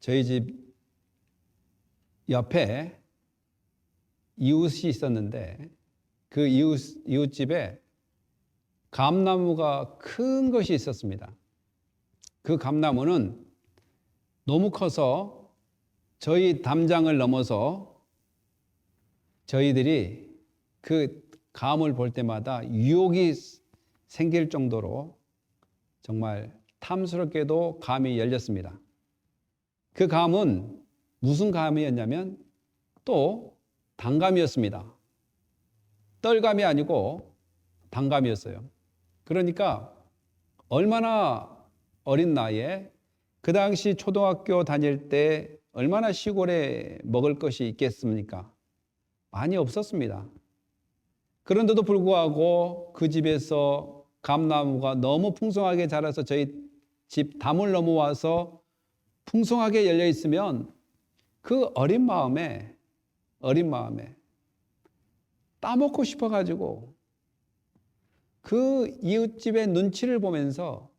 저희 집 옆에 이웃이 있었는데 그 이웃집에 감나무가 큰 것이 있었습니다. 그 감나무는 너무 커서 저희 담장을 넘어서 저희들이 그 감을 볼 때마다 유혹이 생길 정도로 정말 탐스럽게도 감이 열렸습니다. 그 감은 무슨 감이었냐면 또 단감이었습니다. 떨감이 아니고 단감이었어요. 그러니까 얼마나 어린 나이에 그 당시 초등학교 다닐 때 얼마나 시골에 먹을 것이 있겠습니까? 많이 없었습니다. 그런데도 불구하고 그 집에서 감나무가 너무 풍성하게 자라서 저희 집 담을 넘어와서 풍성하게 열려 있으면 그 어린 마음에 따먹고 싶어가지고 그 이웃집의 눈치를 보면서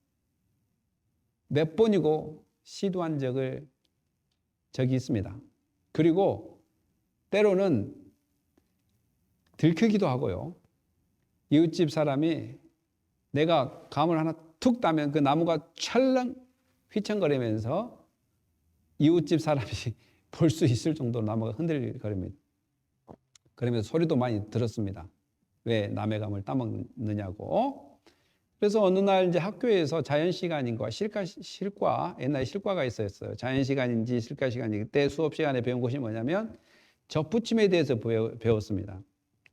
몇 번이고 시도한 적이 있습니다. 그리고 때로는 들키기도 하고요. 이웃집 사람이 내가 감을 하나 툭 따면 그 나무가 찰랑 휘청거리면서 이웃집 사람이 볼 수 있을 정도로 나무가 흔들거립니다. 그러면서 소리도 많이 들었습니다. 왜 남의 감을 따먹느냐고. 그래서 어느 날 이제 학교에서 자연 시간인가 실과 옛날에 실과가 있었어요. 자연 시간인지 실과 시간인지 그때 수업 시간에 배운 것이 뭐냐면 접붙임에 대해서 배웠습니다.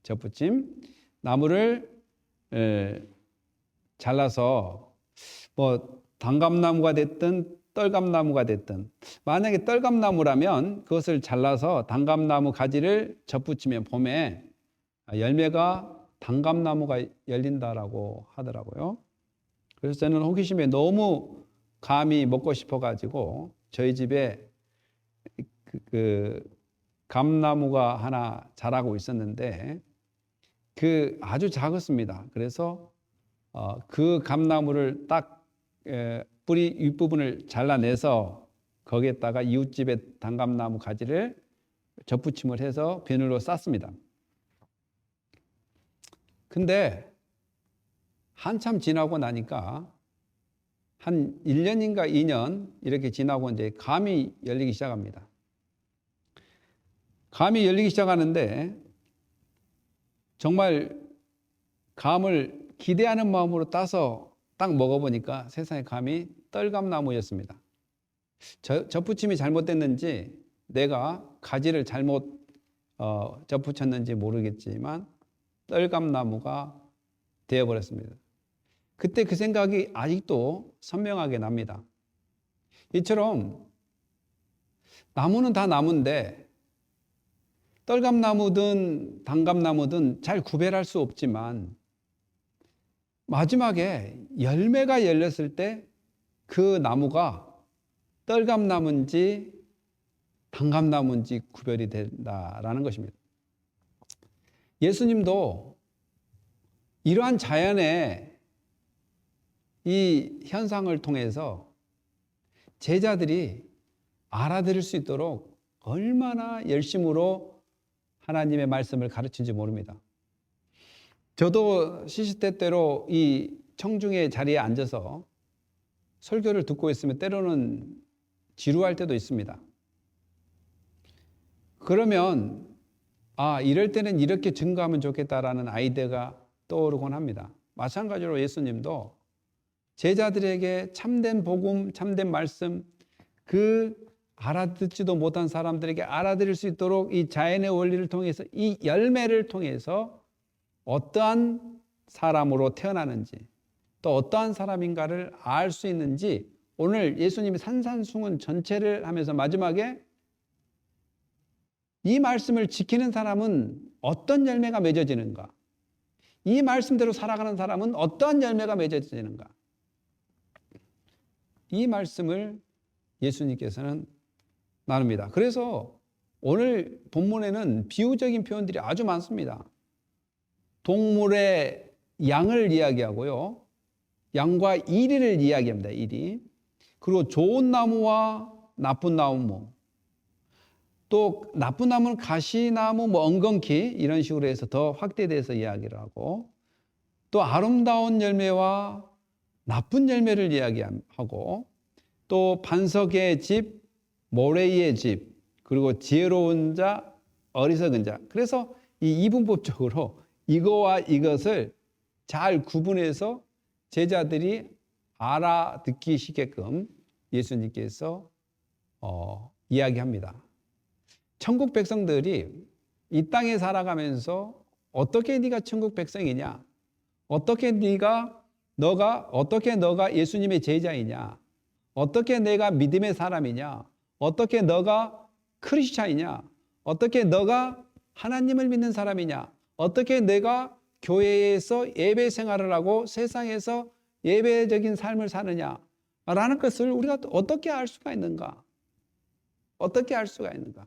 접붙임, 나무를 잘라서 뭐 단감나무가 됐든 떨감나무가 됐든 만약에 떨감나무라면 그것을 잘라서 단감나무 가지를 접붙이면 봄에 열매가 단감나무가 열린다라고 하더라고요. 그래서 저는 호기심에 너무 감이 먹고 싶어가지고 저희 집에 그 감나무가 하나 자라고 있었는데 그 아주 작았습니다. 그래서 그 감나무를 딱 뿌리 윗부분을 잘라내서 거기에다가 이웃집의 단감나무 가지를 접붙임을 해서 비늘로 쌌습니다. 근데 한참 지나고 나니까 한 1년인가 2년 이렇게 지나고 이제 감이 열리기 시작합니다. 감이 열리기 시작하는데 정말 감을 기대하는 마음으로 따서 딱 먹어보니까 세상에 감이 떨감나무였습니다. 접붙임이 잘못됐는지 내가 가지를 잘못 접붙였는지 모르겠지만 떨감나무가 되어버렸습니다. 그때 그 생각이 아직도 선명하게 납니다. 이처럼 나무는 다 나무인데 떨감나무든 단감나무든 잘 구별할 수 없지만 마지막에 열매가 열렸을 때 그 나무가 떨감나무인지 단감나무인지 구별이 된다라는 것입니다. 예수님도 이러한 자연의 이 현상을 통해서 제자들이 알아들을 수 있도록 얼마나 열심으로 하나님의 말씀을 가르친지 모릅니다. 저도 시시때때로 이 청중의 자리에 앉아서 설교를 듣고 있으면 때로는 지루할 때도 있습니다. 그러면 이럴 때는 이렇게 증거하면 좋겠다라는 아이디어가 떠오르곤 합니다. 마찬가지로 예수님도 제자들에게 참된 복음, 참된 말씀, 그 알아듣지도 못한 사람들에게 알아들을 수 있도록 이 자연의 원리를 통해서 이 열매를 통해서 어떠한 사람으로 태어나는지 또 어떠한 사람인가를 알 수 있는지 오늘 예수님이 산산수훈 전체를 하면서 마지막에 이 말씀을 지키는 사람은 어떤 열매가 맺어지는가? 이 말씀대로 살아가는 사람은 어떠한 열매가 맺어지는가? 이 말씀을 예수님께서는 나눕니다. 그래서 오늘 본문에는 비유적인 표현들이 아주 많습니다. 동물의 양을 이야기하고요. 양과 이리를 이야기합니다. 이리. 그리고 좋은 나무와 나쁜 나무, 또 나쁜 나무는 가시나무, 엉겅퀴 이런 식으로 해서 더 확대돼서 이야기를 하고, 또 아름다운 열매와 나쁜 열매를 이야기하고, 또 반석의 집, 모래의 집, 그리고 지혜로운 자, 어리석은 자. 그래서 이 이분법적으로 이거와 이것을 잘 구분해서 제자들이 알아듣기시게끔 예수님께서 이야기합니다. 천국 백성들이 이 땅에 살아가면서 어떻게 네가 천국 백성이냐? 어떻게 너가 예수님의 제자이냐? 어떻게 내가 믿음의 사람이냐? 어떻게 너가 크리스찬이냐? 어떻게 너가 하나님을 믿는 사람이냐? 어떻게 내가 교회에서 예배 생활을 하고 세상에서 예배적인 삶을 사느냐? 라는 것을 우리가 어떻게 알 수가 있는가? 어떻게 알 수가 있는가?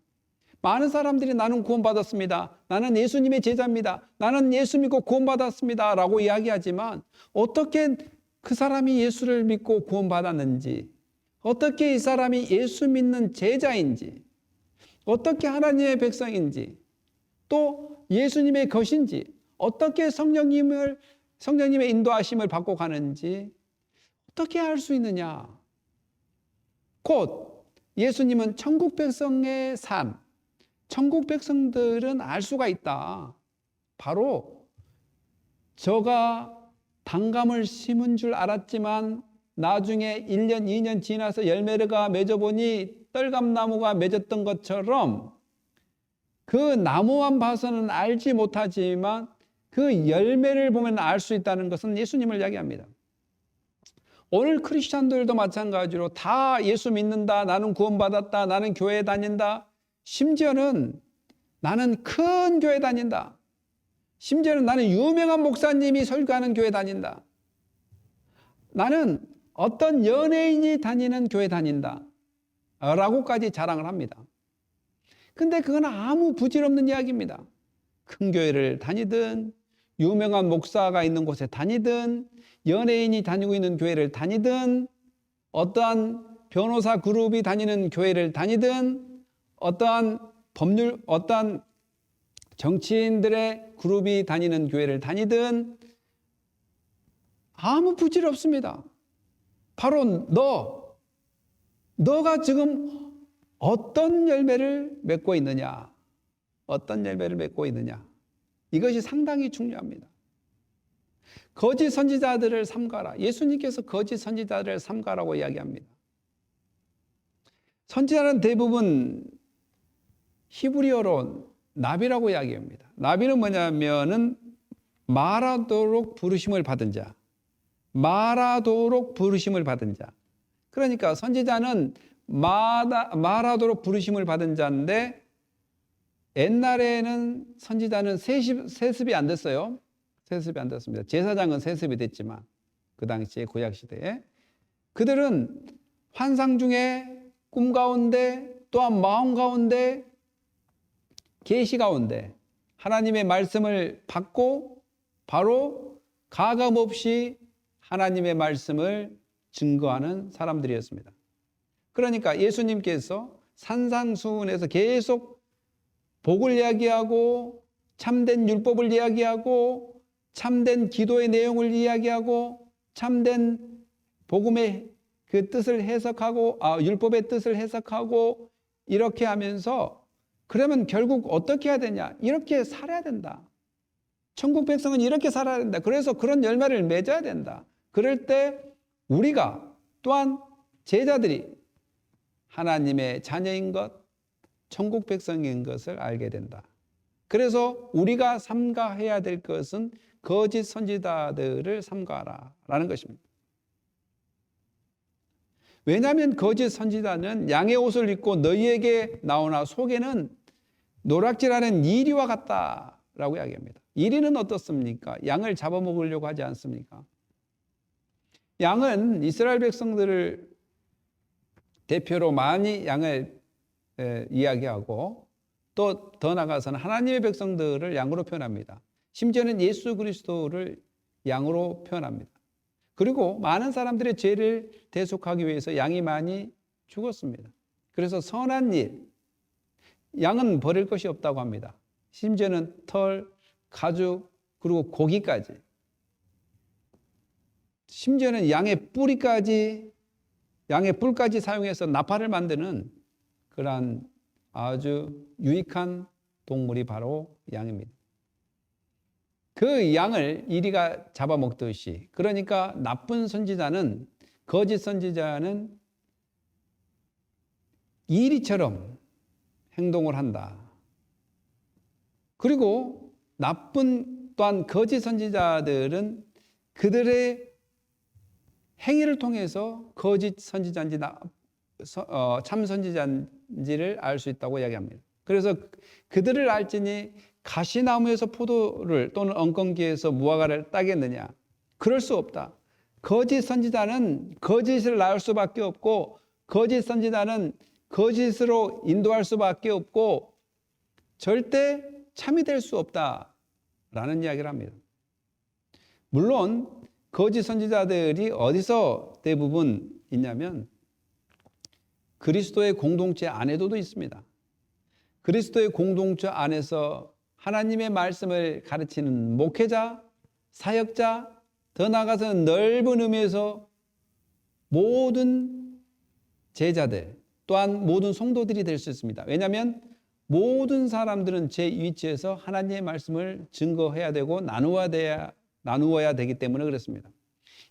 많은 사람들이 나는 구원받았습니다. 나는 예수님의 제자입니다. 나는 예수 믿고 구원받았습니다. 라고 이야기하지만 어떻게 그 사람이 예수를 믿고 구원받았는지, 어떻게 이 사람이 예수 믿는 제자인지, 어떻게 하나님의 백성인지, 또 예수님의 것인지, 어떻게 성령님의 인도하심을 받고 가는지 어떻게 알 수 있느냐? 곧 예수님은 천국 백성의 삶, 천국 백성들은 알 수가 있다. 바로 저가 단감을 심은 줄 알았지만 나중에 1년, 2년 지나서 열매가 맺어보니 떨감나무가 맺었던 것처럼 그 나무만 봐서는 알지 못하지만 그 열매를 보면 알 수 있다는 것은 예수님을 이야기합니다. 오늘 크리스찬들도 마찬가지로 다 예수 믿는다, 나는 구원받았다, 나는 교회 다닌다, 심지어는 나는 큰 교회 다닌다, 심지어는 나는 유명한 목사님이 설교하는 교회 다닌다, 나는 어떤 연예인이 다니는 교회 다닌다 라고까지 자랑을 합니다. 근데 그건 아무 부질없는 이야기입니다. 큰 교회를 다니든 유명한 목사가 있는 곳에 다니든 연예인이 다니고 있는 교회를 다니든 어떠한 변호사 그룹이 다니는 교회를 다니든 어떠한 정치인들의 그룹이 다니는 교회를 다니든 아무 부질 없습니다. 바로 너가 지금 어떤 열매를 맺고 있느냐, 어떤 열매를 맺고 있느냐, 이것이 상당히 중요합니다. 거짓 선지자들을 삼가라. 예수님께서 거짓 선지자들을 삼가라고 이야기합니다. 선지자는 대부분 히브리어로 나비라고 이야기합니다. 나비는 뭐냐면은 말하도록 부르심을 받은 자, 말하도록 부르심을 받은 자. 그러니까 선지자는 말하도록 부르심을 받은 자인데, 옛날에는 선지자는 세습이 안 됐어요. 세습이 안 됐습니다. 제사장은 세습이 됐지만 그 당시에 구약시대에 그들은 환상 중에, 꿈 가운데, 또한 마음 가운데, 계시 가운데 하나님의 말씀을 받고 바로 가감 없이 하나님의 말씀을 증거하는 사람들이었습니다. 그러니까 예수님께서 산상수훈에서 계속 복을 이야기하고 참된 율법을 이야기하고 참된 기도의 내용을 이야기하고 참된 복음의 그 뜻을 해석하고 율법의 뜻을 해석하고 이렇게 하면서, 그러면 결국 어떻게 해야 되냐? 이렇게 살아야 된다. 천국 백성은 이렇게 살아야 된다. 그래서 그런 열매를 맺어야 된다. 그럴 때 우리가 또한 제자들이 하나님의 자녀인 것, 천국 백성인 것을 알게 된다. 그래서 우리가 삼가해야 될 것은 거짓 선지자들을 삼가라라는 것입니다. 왜냐하면 거짓 선지자는 양의 옷을 입고 너희에게 나오나 속에는 노략질하는 이리와 같다라고 이야기합니다. 이리는 어떻습니까? 양을 잡아먹으려고 하지 않습니까? 양은 이스라엘 백성들을 대표로 많이 양을 이야기하고, 또 더 나아가서는 하나님의 백성들을 양으로 표현합니다. 심지어는 예수 그리스도를 양으로 표현합니다. 그리고 많은 사람들의 죄를 대속하기 위해서 양이 많이 죽었습니다. 그래서 선한 일, 양은 버릴 것이 없다고 합니다. 심지어는 털, 가죽, 그리고 고기까지. 심지어는 양의 뿔까지 사용해서 나팔을 만드는 그러한 아주 유익한 동물이 바로 양입니다. 그 양을 이리가 잡아먹듯이, 그러니까 나쁜 선지자는, 거짓 선지자는 이리처럼 행동을 한다. 그리고 또한 거짓 선지자들은 그들의 행위를 통해서 거짓 선지자인지 참 선지자인지를 알 수 있다고 이야기합니다. 그래서 그들을 알지니 가시나무에서 포도를 또는 엉겅퀴에서 무화과를 따겠느냐? 그럴 수 없다. 거짓 선지자는 거짓을 낳을 수밖에 없고, 거짓 선지자는 거짓으로 인도할 수밖에 없고, 절대 참이 될 수 없다라는 이야기를 합니다. 물론 거짓 선지자들이 어디서 대부분 있냐면 그리스도의 공동체 안에도 있습니다. 그리스도의 공동체 안에서 하나님의 말씀을 가르치는 목회자, 사역자, 더 나아가서는 넓은 의미에서 모든 제자들, 또한 모든 성도들이 될 수 있습니다. 왜냐하면 모든 사람들은 제 위치에서 하나님의 말씀을 증거해야 되고 나누어야 되기 때문에 그렇습니다.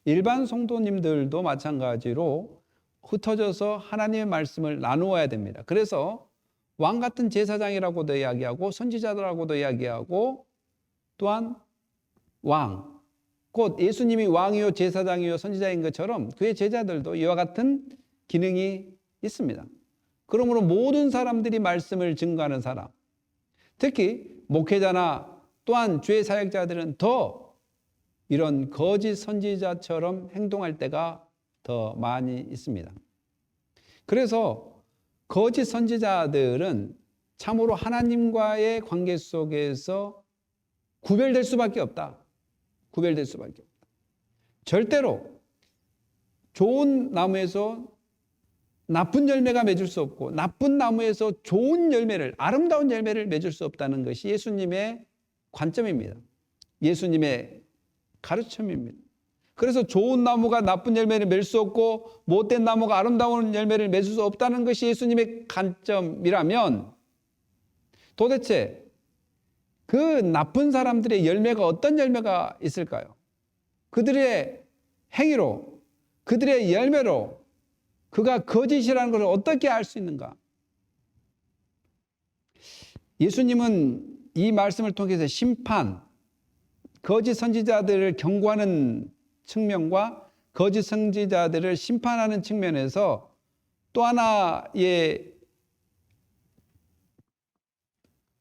일반 성도님들도 마찬가지로 흩어져서 하나님의 말씀을 나누어야 됩니다. 그래서 왕 같은 제사장이라고도 이야기하고 선지자들하고도 이야기하고, 또한 왕, 곧 예수님이 왕이요 제사장이요 선지자인 것처럼 그의 제자들도 이와 같은 기능이 있습니다. 그러므로 모든 사람들이 말씀을 증거하는 사람, 특히 목회자나 또한 주의 사역자들은 더 이런 거짓 선지자처럼 행동할 때가 더 많이 있습니다. 그래서 거짓 선지자들은 참으로 하나님과의 관계 속에서 구별될 수밖에 없다. 구별될 수밖에 없다. 절대로 좋은 나무에서 나쁜 열매가 맺을 수 없고, 나쁜 나무에서 좋은 열매를, 아름다운 열매를 맺을 수 없다는 것이 예수님의 관점입니다. 예수님의 가르침입니다. 그래서 좋은 나무가 나쁜 열매를 맺을 수 없고, 못된 나무가 아름다운 열매를 맺을 수 없다는 것이 예수님의 관점이라면, 도대체 그 나쁜 사람들의 열매가 어떤 열매가 있을까요? 그들의 행위로, 그들의 열매로 그가 거짓이라는 것을 어떻게 알 수 있는가? 예수님은 이 말씀을 통해서 심판, 거짓 선지자들을 경고하는 측면과 거짓 선지자들을 심판하는 측면에서 또 하나의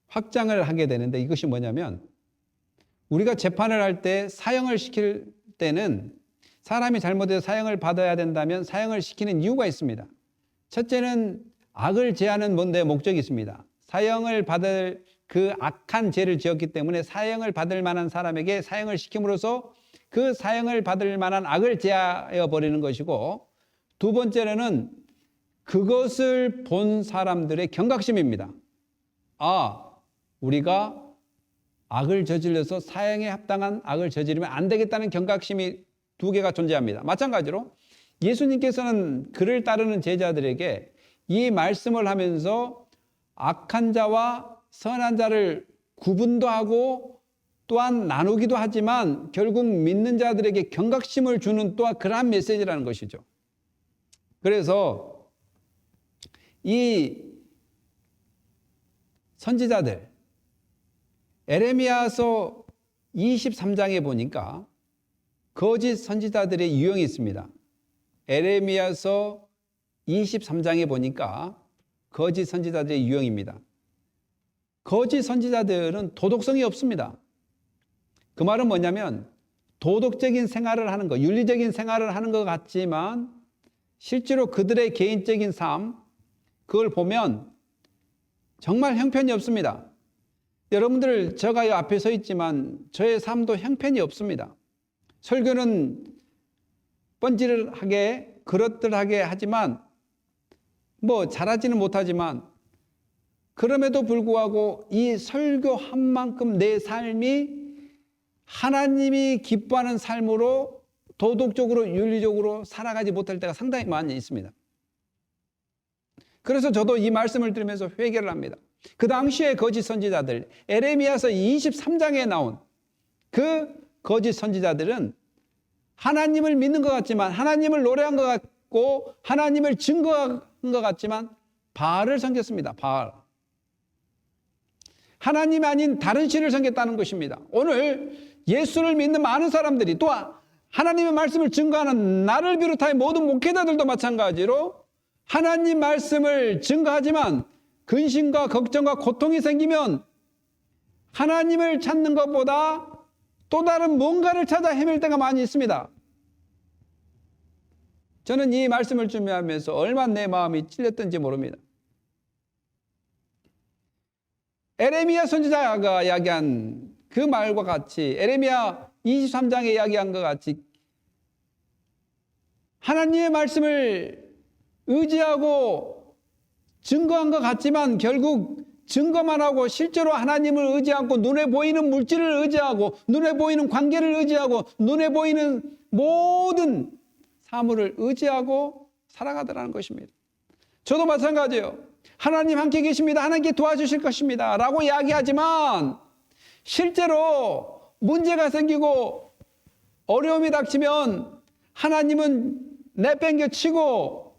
확장을 하게 되는데, 이것이 뭐냐면, 우리가 재판을 할 때 사형을 시킬 때는 사람이 잘못해서 사형을 받아야 된다면 사형을 시키는 이유가 있습니다. 첫째는 악을 제하는 목적이 있습니다. 사형을 받을 그 악한 죄를 지었기 때문에 사형을 받을 만한 사람에게 사형을 시킴으로써 그 사형을 받을 만한 악을 제하여 버리는 것이고, 두 번째로는 그것을 본 사람들의 경각심입니다. 우리가 악을 저질러서 사형에 합당한 악을 저지르면 안 되겠다는 경각심이 두 개가 존재합니다. 마찬가지로 예수님께서는 그를 따르는 제자들에게 이 말씀을 하면서 악한 자와 선한 자를 구분도 하고 또한 나누기도 하지만 결국 믿는 자들에게 경각심을 주는 또한 그러한 메시지라는 것이죠. 그래서 이 선지자들, 에레미야서 23장에 보니까 거짓 선지자들의 유형이 있습니다. 에레미야서 23장에 보니까 거짓 선지자들의 유형입니다. 거짓 선지자들은 도덕성이 없습니다. 그 말은 뭐냐면 도덕적인 생활을 하는 것, 윤리적인 생활을 하는 것 같지만 실제로 그들의 개인적인 삶, 그걸 보면 정말 형편이 없습니다. 여러분들, 제가 앞에 서 있지만 저의 삶도 형편이 없습니다. 설교는 뻔질하게 그릇들하게 하지만 뭐 잘하지는 못하지만 그럼에도 불구하고 이 설교한 만큼 내 삶이 하나님이 기뻐하는 삶으로 도덕적으로 윤리적으로 살아가지 못할 때가 상당히 많이 있습니다. 그래서 저도 이 말씀을 들으면서 회개를 합니다. 그 당시에 거짓 선지자들, 에레미야서 23장에 나온 그 거짓 선지자들은 하나님을 믿는 것 같지만, 하나님을 노래한 것 같고, 하나님을 증거한 것 같지만 바알을 섬겼습니다. 바알. 하나님이 아닌 다른 신을 섬겼다는 것입니다. 오늘 예수를 믿는 많은 사람들이, 또 하나님의 말씀을 증거하는 나를 비롯하여 모든 목회자들도 마찬가지로 하나님 말씀을 증거하지만 근심과 걱정과 고통이 생기면 하나님을 찾는 것보다 또 다른 뭔가를 찾아 헤맬 때가 많이 있습니다. 저는 이 말씀을 준비하면서 얼마나 내 마음이 찔렸던지 모릅니다. 에레미야 선지자가 이야기한 그 말과 같이, 에레미야 23장에 이야기한 것 같이 하나님의 말씀을 의지하고 증거한 것 같지만 결국 증거만 하고 실제로 하나님을 의지 않고 눈에 보이는 물질을 의지하고 눈에 보이는 관계를 의지하고 눈에 보이는 모든 사물을 의지하고 살아가더라는 것입니다. 저도 마찬가지예요. 하나님 함께 계십니다. 하나님께 도와주실 것입니다. 라고 이야기하지만 실제로 문제가 생기고 어려움이 닥치면 하나님은 내팽개치고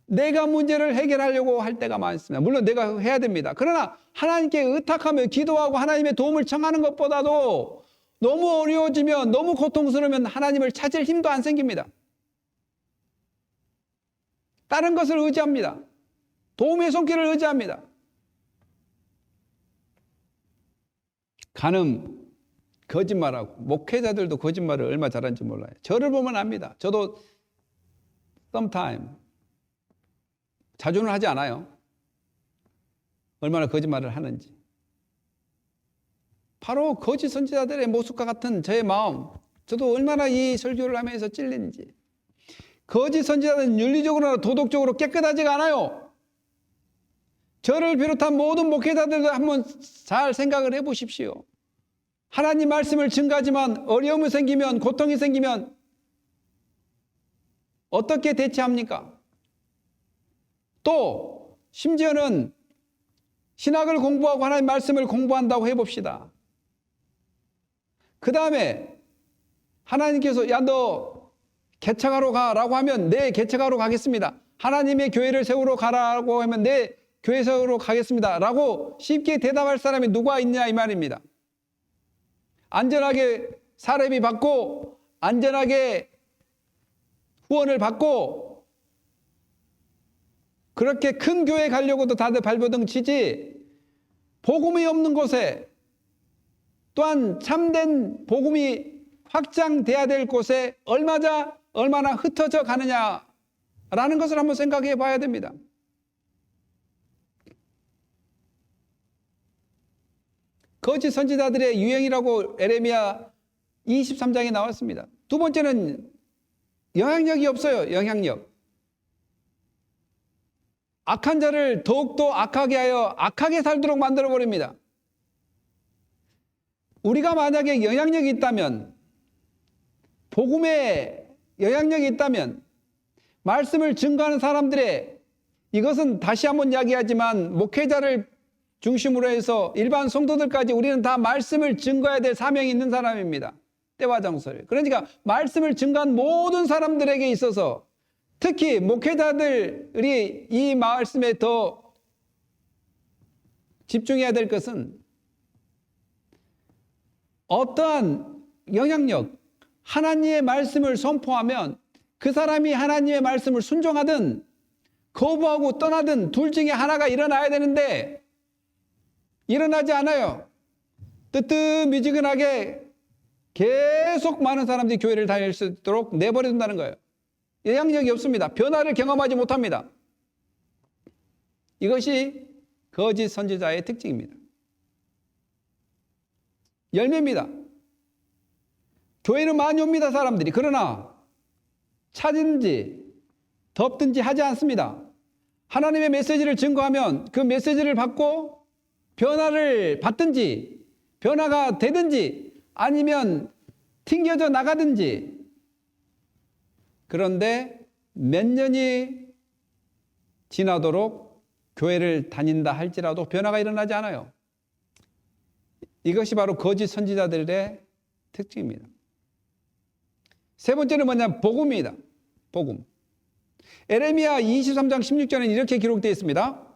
내가 문제를 해결하려고 할 때가 많습니다. 물론 내가 해야 됩니다. 그러나 하나님께 의탁하며 기도하고 하나님의 도움을 청하는 것보다도 너무 어려워지면, 너무 고통스러우면 하나님을 찾을 힘도 안 생깁니다. 다른 것을 의지합니다. 도움의 손길을 의지합니다. 간음, 거짓말하고, 목회자들도 거짓말을 얼마나 잘하는지 몰라요. 저를 보면 압니다. 저도 sometime, 자주는 하지 않아요. 얼마나 거짓말을 하는지. 바로 거짓 선지자들의 모습과 같은 저의 마음, 저도 얼마나 이 설교를 하면서 찔리는지. 거짓 선지자들은 윤리적으로나 도덕적으로 깨끗하지가 않아요. 저를 비롯한 모든 목회자들도 한번 잘 생각을 해보십시오. 하나님 말씀을 증거하지만 어려움이 생기면, 고통이 생기면 어떻게 대처합니까? 또 심지어는 신학을 공부하고 하나님 말씀을 공부한다고 해봅시다. 그 다음에 하나님께서 야 너 개척하러 가라고 하면 네 개척하러 가겠습니다. 하나님의 교회를 세우러 가라고 하면 네 교회 세우러 가겠습니다. 라고 쉽게 대답할 사람이 누가 있냐 이 말입니다. 안전하게 사례비 받고 안전하게 후원을 받고 그렇게 큰 교회 가려고도 다들 발버둥 치지, 복음이 없는 곳에, 또한 참된 복음이 확장돼야 될 곳에 얼마나 흩어져 가느냐라는 것을 한번 생각해 봐야 됩니다. 거짓 선지자들의 유행이라고 에레미야 23장에 나왔습니다. 두 번째는 영향력이 없어요. 영향력. 악한 자를 더욱더 악하게 하여 악하게 살도록 만들어버립니다. 우리가 만약에 영향력이 있다면, 복음에 영향력이 있다면, 말씀을 증거하는 사람들의, 이것은 다시 한번 이야기하지만 목회자를 중심으로 해서 일반 성도들까지 우리는 다 말씀을 증거해야 될 사명이 있는 사람입니다. 때와 장소를. 그러니까 말씀을 증거한 모든 사람들에게 있어서 특히 목회자들이 이 말씀에 더 집중해야 될 것은 어떠한 영향력, 하나님의 말씀을 선포하면 그 사람이 하나님의 말씀을 순종하든 거부하고 떠나든 둘 중에 하나가 일어나야 되는데 일어나지 않아요. 뜨뜻미지근하게 계속 많은 사람들이 교회를 다닐 수 있도록 내버려둔다는 거예요. 영향력이 없습니다. 변화를 경험하지 못합니다. 이것이 거짓 선지자의 특징입니다. 열매입니다. 교회는 많이 옵니다, 사람들이. 그러나 차든지 덥든지 하지 않습니다. 하나님의 메시지를 증거하면 그 메시지를 받고 변화를 받든지 변화가 되든지 아니면 튕겨져 나가든지. 그런데 몇 년이 지나도록 교회를 다닌다 할지라도 변화가 일어나지 않아요. 이것이 바로 거짓 선지자들의 특징입니다. 세 번째는 뭐냐면 복음입니다. 복음. 에레미야 23장 16절에는 이렇게 기록되어 있습니다.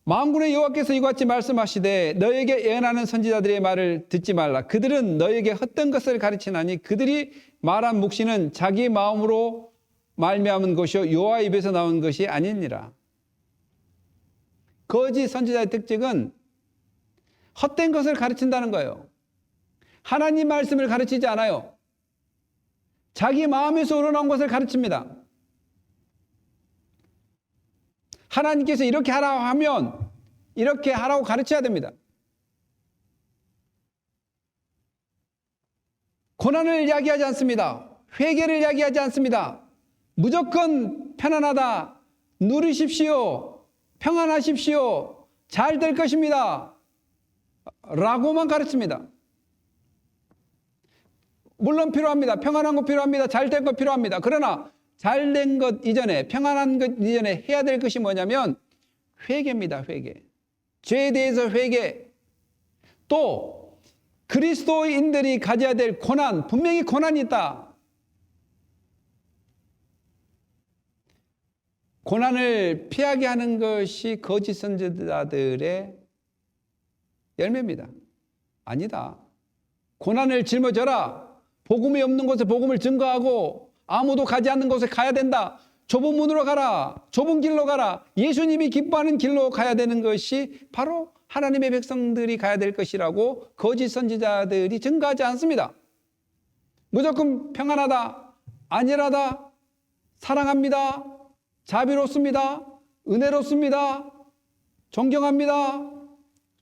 만군의 여호와께서 이와 같이 말씀하시되 너에게 예언하는 선지자들의 말을 듣지 말라. 그들은 너에게 헛된 것을 가르치나니 그들이 말한 묵시는 자기 마음으로 말미암은 것이요 여호와 입에서 나온 것이 아니니라. 거짓 선지자의 특징은 헛된 것을 가르친다는 거예요. 하나님 말씀을 가르치지 않아요. 자기 마음에서 우러나온 것을 가르칩니다. 하나님께서 이렇게 하라고 하면 이렇게 하라고 가르쳐야 됩니다. 고난을 이야기하지 않습니다. 회개를 이야기하지 않습니다. 무조건 편안하다, 누리십시오, 평안하십시오, 잘 될 것입니다 라고만 가르칩니다. 물론 필요합니다. 평안한 것 필요합니다. 잘 된 것 필요합니다. 그러나 잘 된 것 이전에, 평안한 것 이전에 해야 될 것이 뭐냐면 회개입니다. 회개. 죄에 대해서 회개. 또 그리스도인들이 가져야 될 고난, 분명히 고난이 있다. 고난을 피하게 하는 것이 거짓 선지자들의 열매입니다. 아니다. 고난을 짊어져라. 복음이 없는 곳에 복음을 증거하고 아무도 가지 않는 곳에 가야 된다. 좁은 문으로 가라. 좁은 길로 가라. 예수님이 기뻐하는 길로 가야 되는 것이 바로 하나님의 백성들이 가야 될 것이라고 거짓 선지자들이 증거하지 않습니다. 무조건 평안하다, 안일하다, 사랑합니다, 자비롭습니다, 은혜롭습니다, 존경합니다.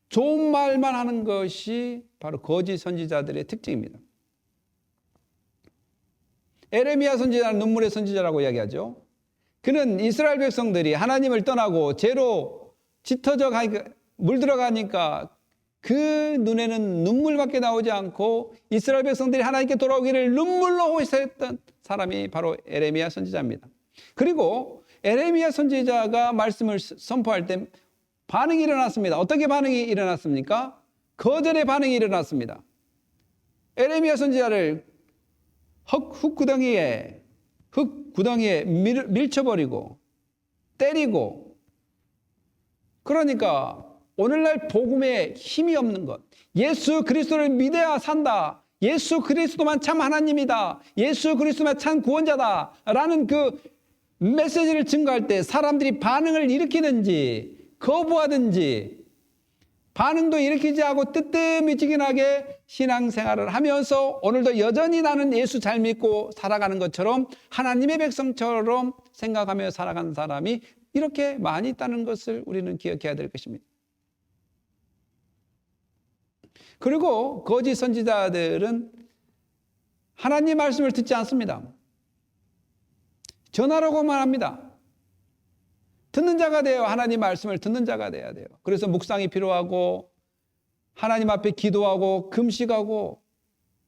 좋은 말만 하는 것이 바로 거짓 선지자들의 특징입니다. 에레미야 선지자는 눈물의 선지자라고 이야기하죠. 그는 이스라엘 백성들이 하나님을 떠나고 죄로 짙어져 물들어가니까 그 눈에는 눈물밖에 나오지 않고 이스라엘 백성들이 하나님께 돌아오기를 눈물로 호소했던 사람이 바로 에레미야 선지자입니다. 그리고 에레미야 선지자가 말씀을 선포할 때 반응이 일어났습니다. 어떻게 반응이 일어났습니까? 거절의 반응이 일어났습니다. 에레미야 선지자를 흙 구덩이에 밀쳐버리고 때리고, 그러니까 오늘날 복음에 힘이 없는 것, 예수 그리스도를 믿어야 산다, 예수 그리스도만 참 하나님이다, 예수 그리스도만 참 구원자다 라는 그 메시지를 증거할 때 사람들이 반응을 일으키든지 거부하든지, 반응도 일으키지 않고 뜨뜻미지근하게 신앙생활을 하면서 오늘도 여전히 나는 예수 잘 믿고 살아가는 것처럼 하나님의 백성처럼 생각하며 살아가는 사람이 이렇게 많이 있다는 것을 우리는 기억해야 될 것입니다. 그리고 거짓 선지자들은 하나님 말씀을 듣지 않습니다. 전하라고만 합니다. 듣는 자가 돼요. 하나님 말씀을 듣는 자가 돼야 돼요. 그래서 묵상이 필요하고 하나님 앞에 기도하고 금식하고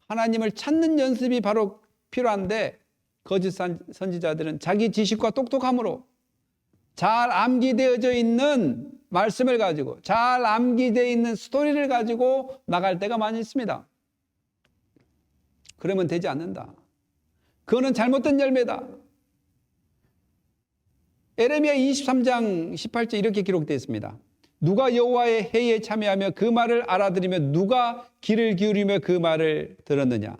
하나님을 찾는 연습이 바로 필요한데, 거짓 선지자들은 자기 지식과 똑똑함으로 잘 암기되어져 있는 말씀을 가지고, 잘 암기되어 있는 스토리를 가지고 나갈 때가 많이 있습니다. 그러면 되지 않는다. 그거는 잘못된 열매다. 에레미야 23장 18절 이렇게 기록되어 있습니다. 누가 여호와의 회의에 참여하며 그 말을 알아들으며 누가 귀를 기울이며 그 말을 들었느냐?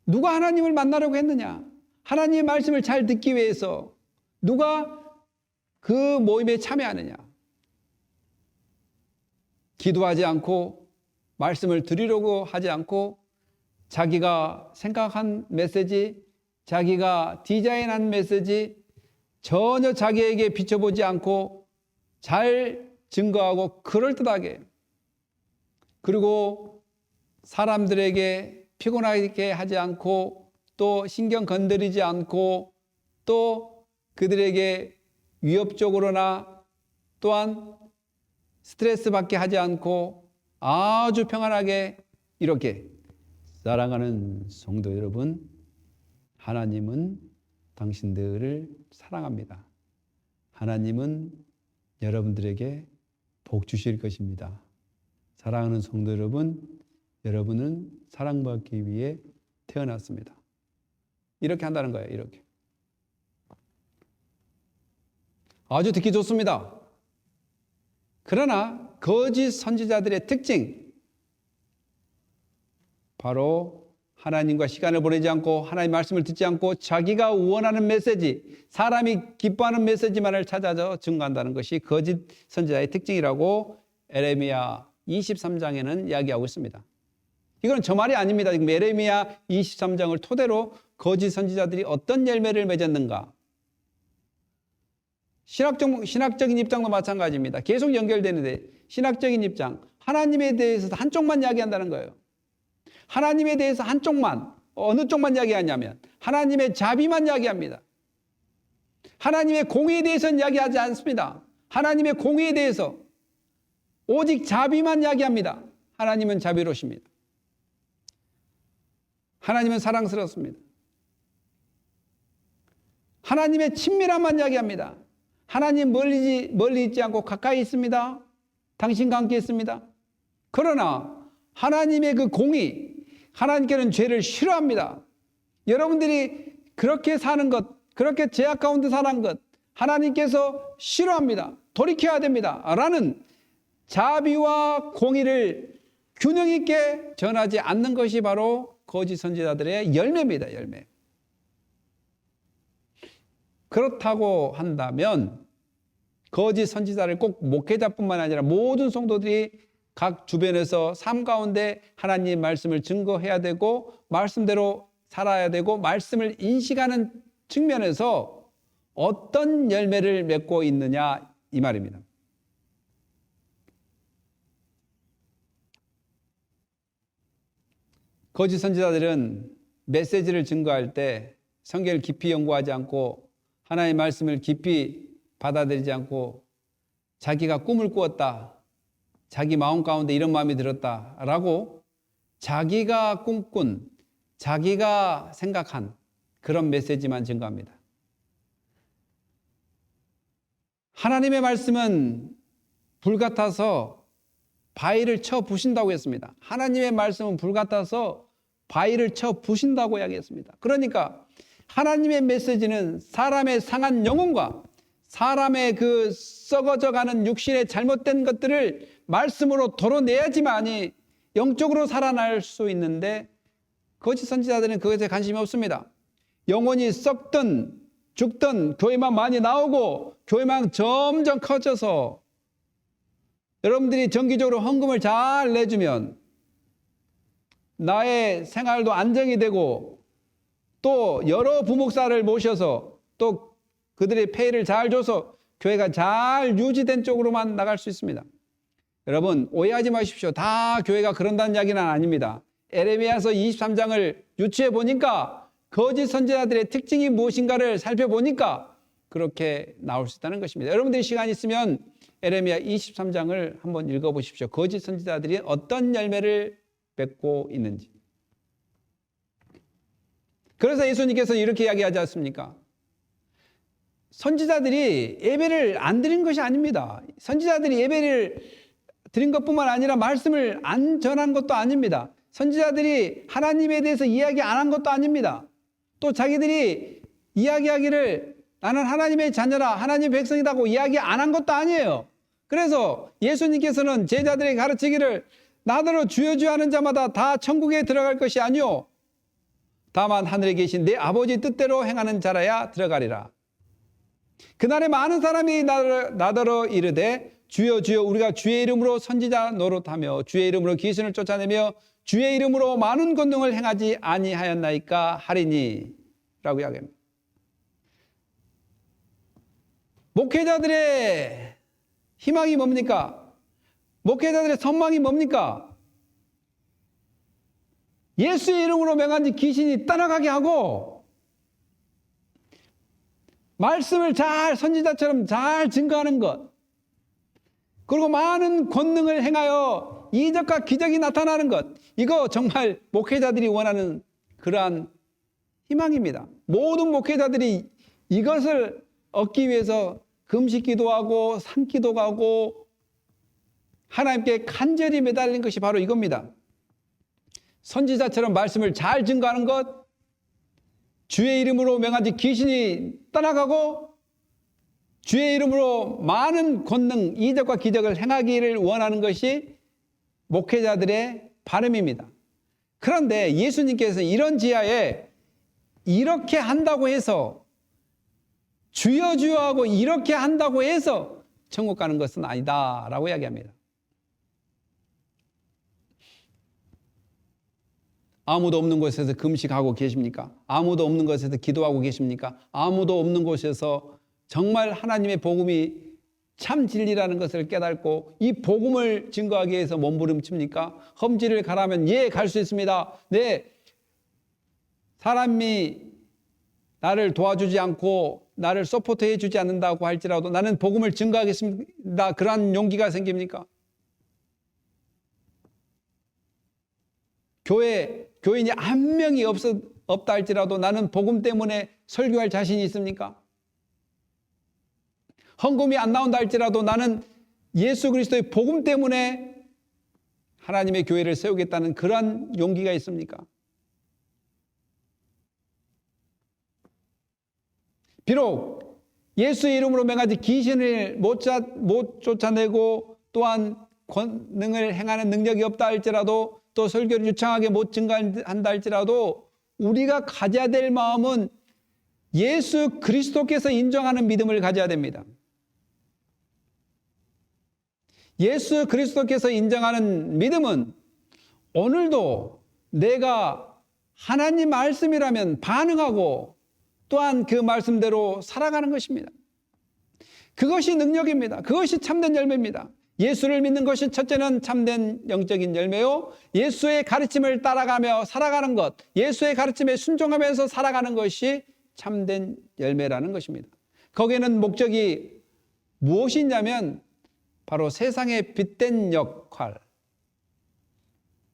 누가 하나님을 만나려고 했느냐? 하나님의 말씀을 잘 듣기 위해서 누가 그 모임에 참여하느냐? 기도하지 않고 말씀을 드리려고 하지 않고 자기가 생각한 메시지, 자기가 디자인한 메시지 전혀 자기에게 비춰보지 않고 잘 증거하고 그럴듯하게, 그리고 사람들에게 피곤하게 하지 않고 또 신경 건드리지 않고 또 그들에게 위협적으로나 또한 스트레스 받게 하지 않고 아주 평안하게 이렇게 사랑하는 성도 여러분, 하나님은 당신들을 사랑합니다. 하나님은 여러분들에게 복 주실 것입니다. 사랑하는 성도 여러분, 여러분은 사랑받기 위해 태어났습니다. 이렇게 한다는 거예요. 이렇게. 아주 듣기 좋습니다. 그러나 거짓 선지자들의 특징, 바로 하나님과 시간을 보내지 않고 하나님의 말씀을 듣지 않고 자기가 원하는 메시지, 사람이 기뻐하는 메시지만을 찾아서 증거한다는 것이 거짓 선지자의 특징이라고 에레미야 23장에는 이야기하고 있습니다. 이건 저 말이 아닙니다. 지금 에레미야 23장을 토대로 거짓 선지자들이 어떤 열매를 맺었는가. 신학적인 입장도 마찬가지입니다. 계속 연결되는데 신학적인 입장, 하나님에 대해서 한쪽만 이야기한다는 거예요. 하나님에 대해서 한쪽만, 어느 쪽만 이야기하냐면 하나님의 자비만 이야기합니다. 하나님의 공의에 대해서는 이야기하지 않습니다. 하나님의 공의에 대해서 오직 자비만 이야기합니다. 하나님은 자비로우십니다. 하나님은 사랑스럽습니다. 하나님의 친밀함만 이야기합니다. 하나님 멀리 있지 않고 가까이 있습니다. 당신과 함께 있습니다. 그러나 하나님의 그 공의, 하나님께는 죄를 싫어합니다. 여러분들이 그렇게 사는 것, 그렇게 죄악 가운데 사는 것, 하나님께서 싫어합니다. 돌이켜야 됩니다. 라는 자비와 공의를 균형 있게 전하지 않는 것이 바로 거짓 선지자들의 열매입니다. 열매. 그렇다고 한다면 거짓 선지자를 꼭 목회자뿐만 아니라 모든 성도들이 각 주변에서 삶 가운데 하나님 말씀을 증거해야 되고 말씀대로 살아야 되고 말씀을 인식하는 측면에서 어떤 열매를 맺고 있느냐 이 말입니다. 거짓 선지자들은 메시지를 증거할 때 성경을 깊이 연구하지 않고 하나님의 말씀을 깊이 받아들이지 않고 자기가 꿈을 꾸었다, 자기 마음 가운데 이런 마음이 들었다라고 자기가 꿈꾼, 자기가 생각한 그런 메시지만 증거합니다. 하나님의 말씀은 불 같아서 바위를 쳐 부신다고 했습니다. 하나님의 말씀은 불 같아서 바위를 쳐 부신다고 이야기했습니다. 그러니까 하나님의 메시지는 사람의 상한 영혼과 사람의 그 썩어져가는 육신의 잘못된 것들을 말씀으로 도려내야지만이 영적으로 살아날 수 있는데 거짓 선지자들은 그것에 관심이 없습니다. 영혼이 썩든 죽든 교회만 많이 나오고 교회만 점점 커져서 여러분들이 정기적으로 헌금을 잘 내주면 나의 생활도 안정이 되고 또 여러 부목사를 모셔서 또 그들의 페이를 잘 줘서 교회가 잘 유지된 쪽으로만 나갈 수 있습니다. 여러분 오해하지 마십시오. 다 교회가 그런다는 이야기는 아닙니다. 에레미야서 23장을 유추해 보니까 거짓 선지자들의 특징이 무엇인가를 살펴보니까 그렇게 나올 수 있다는 것입니다. 여러분들이 시간 있으면 에레미야 23장을 한번 읽어보십시오. 거짓 선지자들이 어떤 열매를 맺고 있는지. 그래서 예수님께서 이렇게 이야기하지 않습니까? 선지자들이 예배를 안 드린 것이 아닙니다. 선지자들이 예배를 드린 것뿐만 아니라 말씀을 안 전한 것도 아닙니다. 선지자들이 하나님에 대해서 이야기 안 한 것도 아닙니다. 또 자기들이 이야기하기를 나는 하나님의 자녀라, 하나님의 백성이라고 이야기 안 한 것도 아니에요. 그래서 예수님께서는 제자들에게 가르치기를 나더러 주여 주여 하는 자마다 다 천국에 들어갈 것이 아니오. 다만 하늘에 계신 내 아버지 뜻대로 행하는 자라야 들어가리라. 그날에 많은 사람이 나더러 이르되 주여 주여 우리가 주의 이름으로 선지자 노릇하며 주의 이름으로 귀신을 쫓아내며 주의 이름으로 많은 권능을 행하지 아니하였나이까 하리니 라고 이야기합니다. 목회자들의 희망이 뭡니까? 목회자들의 선망이 뭡니까? 예수의 이름으로 맹한 귀신이 떠나가게 하고 말씀을 잘 선지자처럼 잘 증거하는 것, 그리고 많은 권능을 행하여 이적과 기적이 나타나는 것, 이거 정말 목회자들이 원하는 그러한 희망입니다. 모든 목회자들이 이것을 얻기 위해서 금식 기도하고 산기도 가고 하나님께 간절히 매달린 것이 바로 이겁니다. 선지자처럼 말씀을 잘 증거하는 것, 주의 이름으로 명하지 귀신이 떠나가고 주의 이름으로 많은 권능, 이적과 기적을 행하기를 원하는 것이 목회자들의 바람입니다. 그런데 예수님께서 이런 지하에 이렇게 한다고 해서, 주여 주여 하고 이렇게 한다고 해서 천국 가는 것은 아니다라고 이야기합니다. 아무도 없는 곳에서 금식하고 계십니까? 아무도 없는 곳에서 기도하고 계십니까? 아무도 없는 곳에서 정말 하나님의 복음이 참 진리라는 것을 깨닫고 이 복음을 증거하기 위해서 몸부림칩니까? 험지를 가라면 예, 갈 수 있습니다. 네, 사람이 나를 도와주지 않고 나를 서포트해 주지 않는다고 할지라도 나는 복음을 증거하겠습니다. 그러한 용기가 생깁니까? 교인이 한 명이 없다 할지라도 나는 복음 때문에 설교할 자신이 있습니까? 헌금이 안 나온다 할지라도 나는 예수 그리스도의 복음 때문에 하나님의 교회를 세우겠다는 그러한 용기가 있습니까? 비록 예수의 이름으로 명하지 귀신을 못 쫓아내고 또한 권능을 행하는 능력이 없다 할지라도 또 설교를 유창하게 못 증가한다 할지라도 우리가 가져야 될 마음은 예수 그리스도께서 인정하는 믿음을 가져야 됩니다. 예수 그리스도께서 인정하는 믿음은 오늘도 내가 하나님 말씀이라면 반응하고 또한 그 말씀대로 살아가는 것입니다. 그것이 능력입니다. 그것이 참된 열매입니다. 예수를 믿는 것이 첫째는 참된 영적인 열매요, 예수의 가르침을 따라가며 살아가는 것, 예수의 가르침에 순종하면서 살아가는 것이 참된 열매라는 것입니다. 거기에는 목적이 무엇이냐면 바로 세상의 빛된 역할,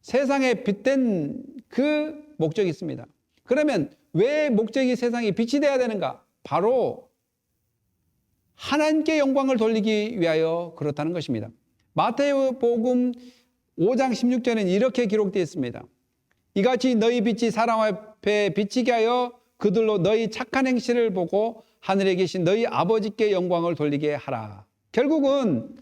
세상의 빛된 그 목적이 있습니다. 그러면 왜 목적이 세상에 빛이 되어야 되는가? 바로 하나님께 영광을 돌리기 위하여 그렇다는 것입니다. 마태복음 5장 16절에는 이렇게 기록되어 있습니다. 이같이 너희 빛이 사람 앞에 비치게 하여 그들로 너희 착한 행실을 보고 하늘에 계신 너희 아버지께 영광을 돌리게 하라. 결국은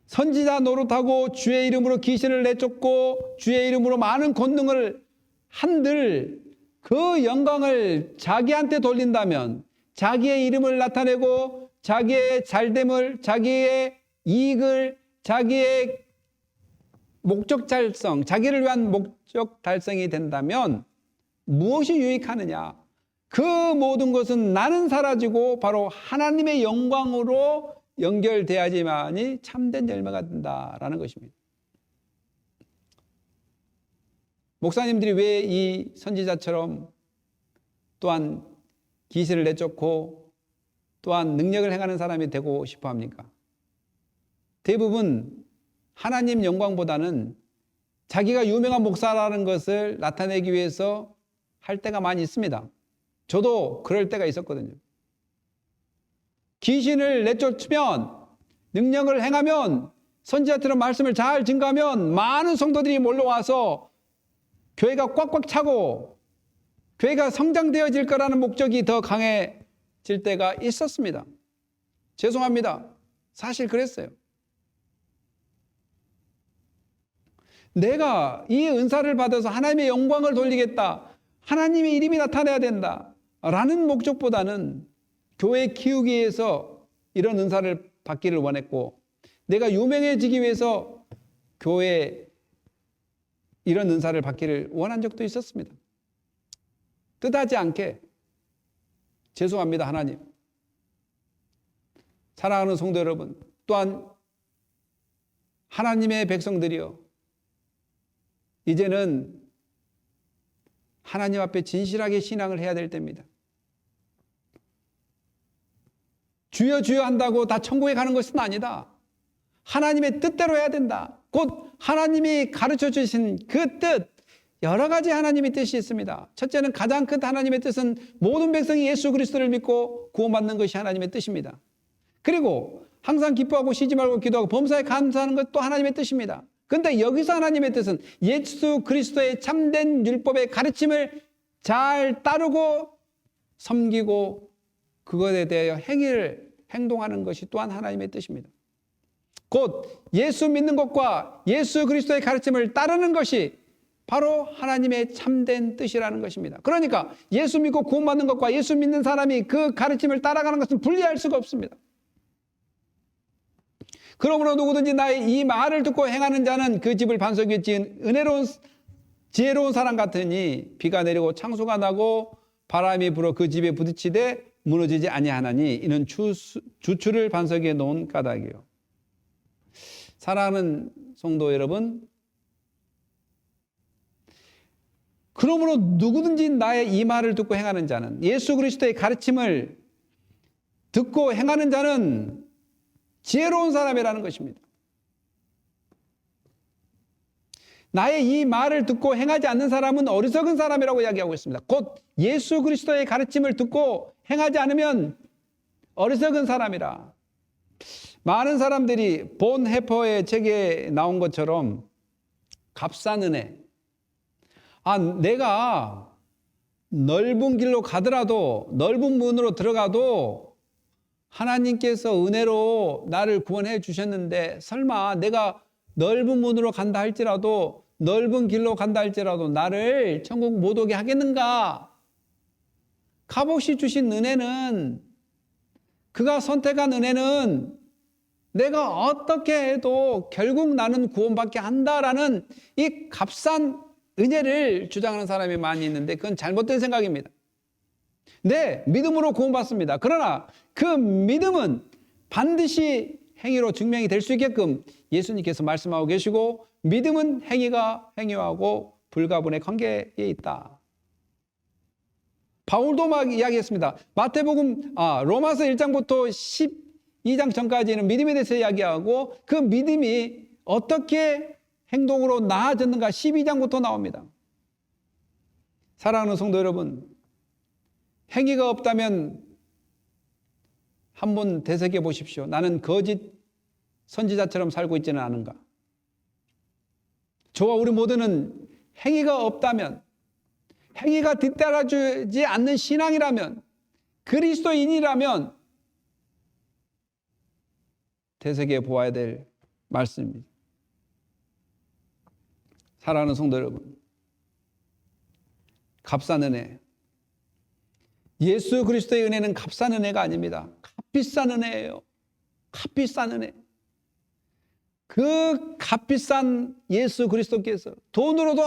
선지자 노릇하고 주의 이름으로 귀신을 내쫓고 주의 이름으로 많은 권능을 한들 그 영광을 자기한테 돌린다면, 자기의 이름을 나타내고 자기의 잘됨을, 자기의 이익을, 자기의 목적 달성, 자기를 위한 목적 달성이 된다면 무엇이 유익하느냐? 그 모든 것은 나는 사라지고 바로 하나님의 영광으로 연결돼야지만이 참된 열매가 된다라는 것입니다. 목사님들이 왜 이 선지자처럼 또한 귀신을 내쫓고 또한 능력을 행하는 사람이 되고 싶어 합니까? 대부분 하나님 영광보다는 자기가 유명한 목사라는 것을 나타내기 위해서 할 때가 많이 있습니다. 저도 그럴 때가 있었거든요. 귀신을 내쫓으면, 능력을 행하면, 선지자처럼 말씀을 잘 증거하면 많은 성도들이 몰려와서 교회가 꽉꽉 차고 교회가 성장되어질 거라는 목적이 더 강해질 때가 있었습니다. 죄송합니다. 사실 그랬어요. 내가 이 은사를 받아서 하나님의 영광을 돌리겠다, 하나님의 이름이 나타나야 된다 라는 목적보다는 교회 키우기 위해서 이런 은사를 받기를 원했고, 내가 유명해지기 위해서 교회에 이런 은사를 받기를 원한 적도 있었습니다. 뜻하지 않게, 죄송합니다 하나님. 사랑하는 성도 여러분, 또한 하나님의 백성들이여, 이제는 하나님 앞에 진실하게 신앙을 해야 될 때입니다. 주여 주여 한다고 다 천국에 가는 것은 아니다. 하나님의 뜻대로 해야 된다. 곧 하나님이 가르쳐 주신 그 뜻, 여러 가지 하나님의 뜻이 있습니다. 첫째는 가장 큰 하나님의 뜻은 모든 백성이 예수 그리스도를 믿고 구원받는 것이 하나님의 뜻입니다. 그리고 항상 기뻐하고 쉬지 말고 기도하고 범사에 감사하는 것도 하나님의 뜻입니다. 그런데 여기서 하나님의 뜻은 예수 그리스도의 참된 율법의 가르침을 잘 따르고 섬기고 그것에 대하여 행동하는 것이 또한 하나님의 뜻입니다. 곧 예수 믿는 것과 예수 그리스도의 가르침을 따르는 것이 바로 하나님의 참된 뜻이라는 것입니다. 그러니까 예수 믿고 구원받는 것과 예수 믿는 사람이 그 가르침을 따라가는 것은 분리할 수가 없습니다. 그러므로 누구든지 나의 이 말을 듣고 행하는 자는 그 집을 반석 위에 지은 지혜로운 사람 같으니 비가 내리고 창수가 나고 바람이 불어 그 집에 부딪히되 무너지지 아니하나니 이는 주추를 반석 위에 놓은 까닭이요. 사랑하는 성도 여러분, 그러므로 누구든지 나의 이 말을 듣고 행하는 자는, 예수 그리스도의 가르침을 듣고 행하는 자는 지혜로운 사람이라는 것입니다. 나의 이 말을 듣고 행하지 않는 사람은 어리석은 사람이라고 이야기하고 있습니다. 곧 예수 그리스도의 가르침을 듣고 행하지 않으면 어리석은 사람이라. 많은 사람들이 본 해퍼의 책에 나온 것처럼 값싼 은혜, 내가 넓은 길로 가더라도, 넓은 문으로 들어가도 하나님께서 은혜로 나를 구원해 주셨는데 설마 내가 넓은 문으로 간다 할지라도, 넓은 길로 간다 할지라도 나를 천국 못 오게 하겠는가? 값없이 주신 은혜는, 그가 선택한 은혜는 내가 어떻게 해도 결국 나는 구원받게 한다라는 이 값싼 은혜를 주장하는 사람이 많이 있는데 그건 잘못된 생각입니다. 네, 믿음으로 구원받습니다. 그러나 그 믿음은 반드시 행위로 증명이 될 수 있게끔 예수님께서 말씀하고 계시고, 믿음은 행위하고 불가분의 관계에 있다. 바울도 막 이야기했습니다. 로마서 1장부터 12장 전까지는 믿음에 대해서 이야기하고 그 믿음이 어떻게 행동으로 나아졌는가 12장부터 나옵니다. 사랑하는 성도 여러분, 행위가 없다면 한번 되새겨 보십시오. 나는 거짓 선지자처럼 살고 있지는 않은가? 저와 우리 모두는 행위가 없다면, 행위가 뒤따라주지 않는 신앙이라면, 그리스도인이라면 되새겨 보아야 될 말씀입니다. 사랑하는 성도 여러분, 값싼 은혜, 예수 그리스도의 은혜는 값싼 은혜가 아닙니다. 값비싼 은혜예요. 값비싼 은혜. 그 값비싼 예수 그리스도께서, 돈으로도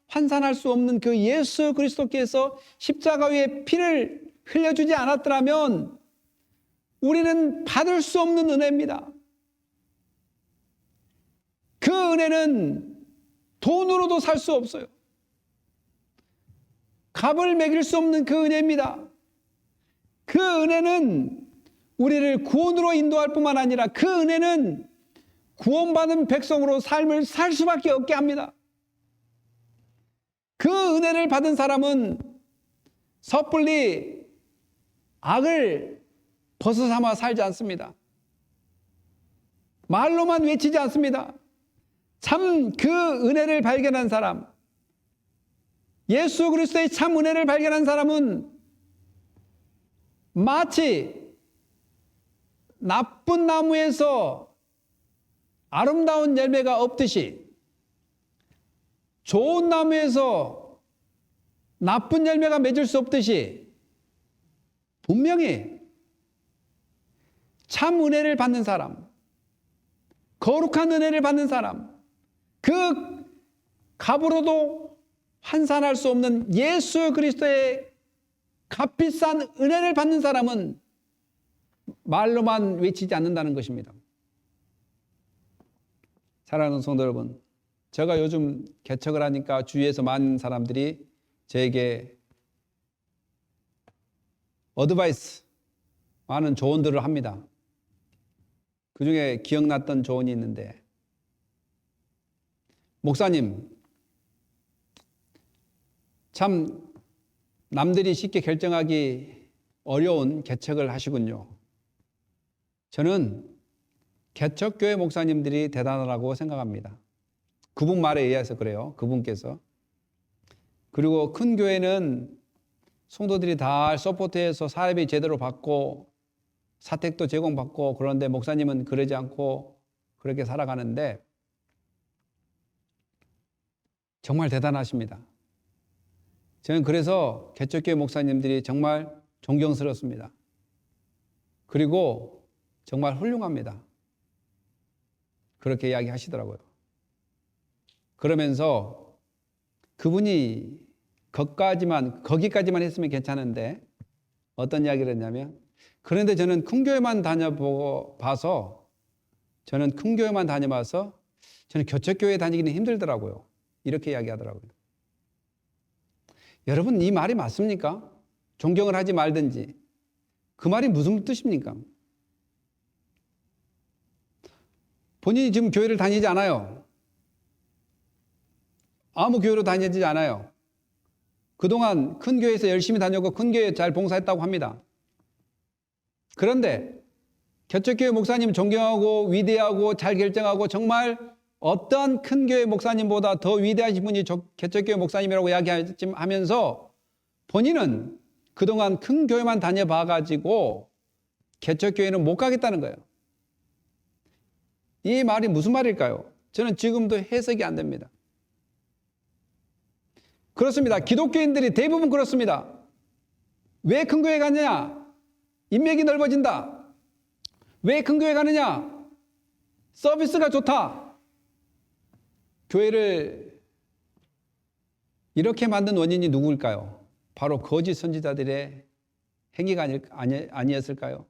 환산할 수 없는 그 예수 그리스도께서 십자가 위에 피를 흘려주지 않았더라면 우리는 받을 수 없는 은혜입니다. 그 은혜는 돈으로도 살 수 없어요. 값을 매길 수 없는 그 은혜입니다. 그 은혜는 우리를 구원으로 인도할 뿐만 아니라 그 은혜는 구원받은 백성으로 삶을 살 수밖에 없게 합니다. 그 은혜를 받은 사람은 섣불리 악을 벗어삼아 살지 않습니다. 말로만 외치지 않습니다. 참 그 은혜를 발견한 사람, 예수 그리스도의 참 은혜를 발견한 사람은 마치 나쁜 나무에서 아름다운 열매가 없듯이, 좋은 나무에서 나쁜 열매가 맺을 수 없듯이, 분명히 참 은혜를 받는 사람, 거룩한 은혜를 받는 사람, 그 값으로도 환산할 수 없는 예수 그리스도의 값비싼 은혜를 받는 사람은 말로만 외치지 않는다는 것입니다. 사랑하는 성도 여러분, 제가 요즘 개척을 하니까 주위에서 많은 사람들이 저에게 어드바이스, 많은 조언들을 합니다. 그 중에 기억났던 조언이 있는데, 목사님, 참 남들이 쉽게 결정하기 어려운 개척을 하시군요. 저는 개척교회 목사님들이 대단하다고 생각합니다. 그분 말에 의해서 그래요. 그분께서. 그리고 큰 교회는 성도들이 다 서포트해서 사회비 제대로 받고 사택도 제공받고, 그런데 목사님은 그러지 않고 그렇게 살아가는데 정말 대단하십니다. 저는 그래서 개척교회 목사님들이 정말 존경스럽습니다. 그리고 정말 훌륭합니다. 그렇게 이야기하시더라고요. 그러면서 그분이 거기까지만 했으면 괜찮은데 어떤 이야기를 했냐면, 그런데 저는 큰 교회만 다녀봐서 저는 개척교회 다니기는 힘들더라고요. 이렇게 이야기하더라고요. 여러분, 이 말이 맞습니까? 존경을 하지 말든지. 그 말이 무슨 뜻입니까? 본인이 지금 교회를 다니지 않아요. 아무 교회로 다니지 않아요. 그동안 큰 교회에서 열심히 다녔고 큰 교회에 잘 봉사했다고 합니다. 그런데 개척교회 목사님 존경하고 위대하고 잘 결정하고 정말 어떤 큰 교회 목사님보다 더 위대하신 분이 개척교회 목사님이라고 이야기하면서 본인은 그동안 큰 교회만 다녀봐가지고 개척교회는 못 가겠다는 거예요. 이 말이 무슨 말일까요? 저는 지금도 해석이 안 됩니다. 그렇습니다. 기독교인들이 대부분 그렇습니다. 왜 큰 교회 가느냐? 인맥이 넓어진다. 왜 큰 교회 가느냐? 서비스가 좋다. 교회를 이렇게 만든 원인이 누구일까요? 바로 거짓 선지자들의 행위가 아니었을까요?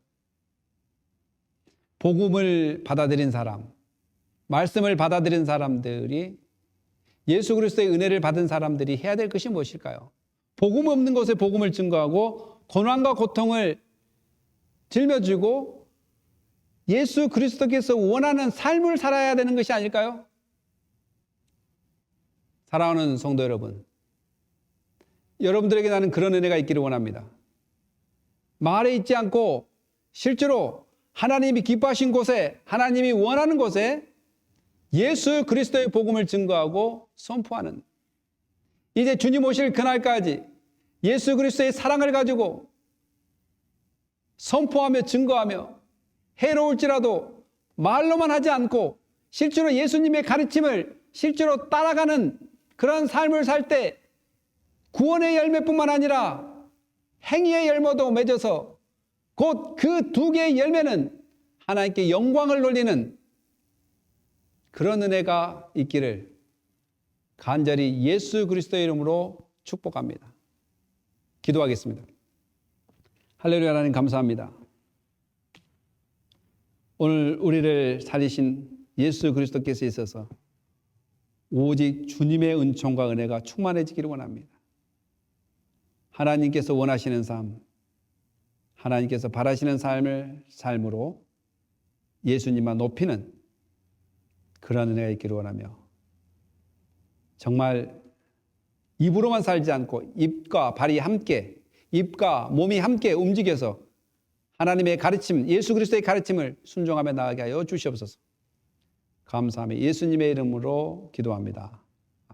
복음을 받아들인 사람, 말씀을 받아들인 사람들이, 예수 그리스도의 은혜를 받은 사람들이 해야 될 것이 무엇일까요? 복음 없는 곳에 복음을 증거하고 고난과 고통을 짊어지고 예수 그리스도께서 원하는 삶을 살아야 되는 것이 아닐까요? 사랑하는 성도 여러분, 여러분들에게 나는 그런 은혜가 있기를 원합니다. 말에 있지 않고 실제로 하나님이 기뻐하신 곳에, 하나님이 원하는 곳에 예수 그리스도의 복음을 증거하고 선포하는, 이제 주님 오실 그날까지 예수 그리스도의 사랑을 가지고 선포하며 증거하며 해로울지라도 말로만 하지 않고 실제로 예수님의 가르침을 실제로 따라가는 그런 삶을 살 때 구원의 열매뿐만 아니라 행위의 열매도 맺어서 곧 그 두 개의 열매는 하나님께 영광을 돌리는 그런 은혜가 있기를 간절히 예수 그리스도의 이름으로 축복합니다. 기도하겠습니다. 할렐루야. 하나님 감사합니다. 오늘 우리를 살리신 예수 그리스도께서 있어서 오직 주님의 은총과 은혜가 충만해지기를 원합니다. 하나님께서 원하시는 삶, 하나님께서 바라시는 삶으로 예수님만 높이는 그런 은혜가 있기를 원하며, 정말 입으로만 살지 않고 입과 발이 함께, 입과 몸이 함께 움직여서 하나님의 가르침, 예수 그리스도의 가르침을 순종하며 나아가게 하여 주시옵소서. 감사하며 예수님의 이름으로 기도합니다.